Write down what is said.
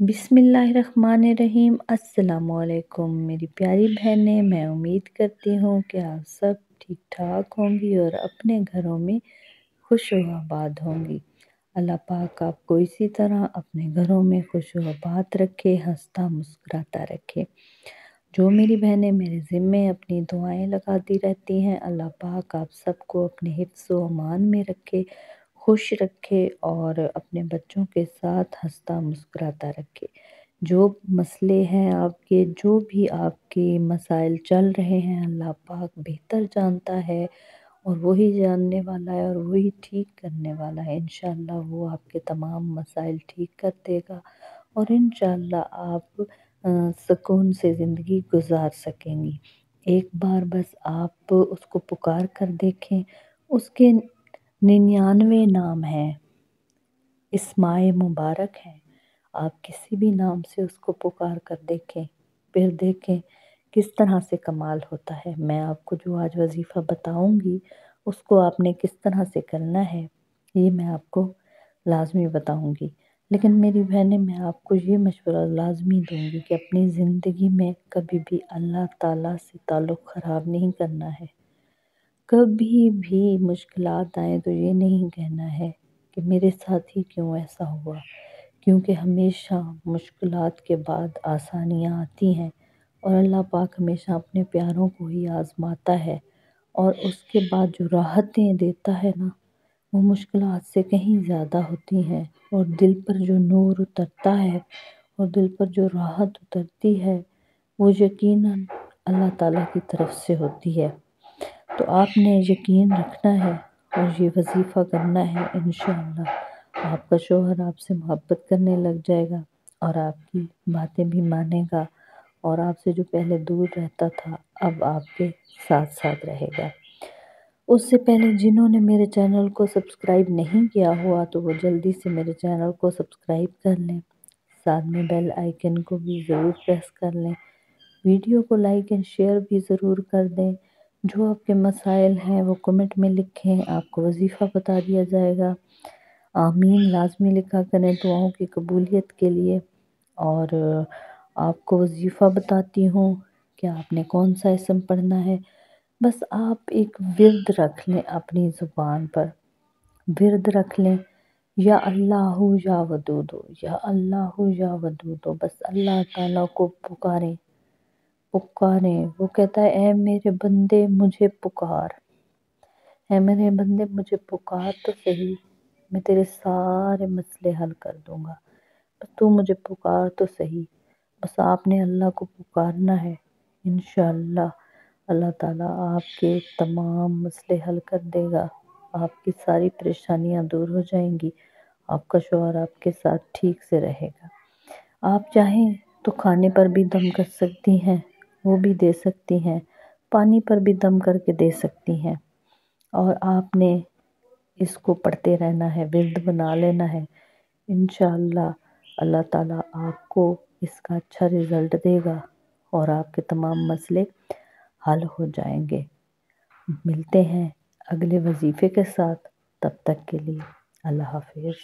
बिस्मिल्लाहिर्रहमानिर्रहीम। अस्सलामुअलैकुम मेरी प्यारी बहनें, मैं उम्मीद करती हूँ कि आप सब ठीक ठाक होंगी और अपने घरों में खुश व आबाद होंगी। अल्लाह पाक आपको इसी तरह अपने घरों में खुश व आबाद रखे, हंसता मुस्कुराता रखे। जो मेरी बहनें मेरे ज़िम्मे अपनी दुआएं लगाती रहती हैं, अल्लाह पाक आप सबको अपने हिफ्ज़ व अमान में रखे, खुश रखे और अपने बच्चों के साथ हंसता मुस्कुराता रखे। जो मसले हैं आपके, जो भी आपके मसाइल चल रहे हैं, अल्लाह पाक बेहतर जानता है और वही जानने वाला है और वही ठीक करने वाला है। इंशाअल्लाह वो आपके तमाम मसाइल ठीक कर देगा और इंशाअल्लाह आप सुकून से ज़िंदगी गुजार सकेंगी। एक बार बस आप उसको पुकार कर देखें। उसके 99 नाम हैं, इस्माए मुबारक हैं। आप किसी भी नाम से उसको पुकार कर देखें, फिर देखें किस तरह से कमाल होता है। मैं आपको जो आज वजीफ़ा बताऊंगी उसको आपने किस तरह से करना है ये मैं आपको लाजमी बताऊंगी। लेकिन मेरी बहनें, मैं आपको ये मशवरा लाजमी दूंगी कि अपनी ज़िंदगी में कभी भी अल्लाह ताला से ताल्लुक़ ख़राब नहीं करना है। कभी भी मुश्किलात आए तो ये नहीं कहना है कि मेरे साथ ही क्यों ऐसा हुआ, क्योंकि हमेशा मुश्किलात के बाद आसानियाँ आती हैं और अल्लाह पाक हमेशा अपने प्यारों को ही आज़माता है और उसके बाद जो राहतें देता है ना, वो मुश्किलात से कहीं ज़्यादा होती हैं और दिल पर जो नूर उतरता है और दिल पर जो राहत उतरती है वो यकीनन अल्लाह ताला की तरफ से होती है। तो आपने यकीन रखना है और ये वजीफ़ा करना है। इंशाअल्लाह आपका शौहर आपसे मोहब्बत करने लग जाएगा और आपकी बातें भी मानेगा और आपसे जो पहले दूर रहता था अब आपके साथ साथ रहेगा। उससे पहले जिन्होंने मेरे चैनल को सब्सक्राइब नहीं किया हुआ तो वो जल्दी से मेरे चैनल को सब्सक्राइब कर लें, साथ में बेल आइकन को भी ज़रूर प्रेस कर लें, वीडियो को लाइक एंड शेयर भी ज़रूर कर दें। जो आपके मसाइल हैं वो कमेंट में लिखें, आपको वजीफ़ा बता दिया जाएगा। आमीन लाजमी लिखा करें दुआओं की कबूलियत के लिए। और आपको वजीफ़ा बताती हूँ कि आपने कौन सा इसम पढ़ना है। बस आप एक विर्द रख लें, अपनी ज़ुबान पर विर्द रख लें, या अल्लाहु या वदूदो, या अल्लाहु या वदूदो। बस अल्लाह ताला को पुकारें पुकारें। वो कहता है, ऐ मेरे बंदे मुझे पुकार, ऐ मेरे बंदे मुझे पुकार तो सही, मैं तेरे सारे मसले हल कर दूंगा। बस तू मुझे पुकार तो सही। बस आपने अल्लाह को पुकारना है। इंशाअल्लाह अल्लाह ताला आपके तमाम मसले हल कर देगा, आपकी सारी परेशानियां दूर हो जाएंगी, आपका शौहर आपके साथ ठीक से रहेगा। आप चाहें तो खाने पर भी दम कर सकती हैं, वो भी दे सकती हैं, पानी पर भी दम करके दे सकती हैं और आपने इसको पढ़ते रहना है, विर्द बना लेना है। इंशाअल्लाह अल्लाह ताला आपको इसका अच्छा रिज़ल्ट देगा और आपके तमाम मसले हल हो जाएंगे। मिलते हैं अगले वजीफ़े के साथ, तब तक के लिए अल्लाह हाफ़िज़।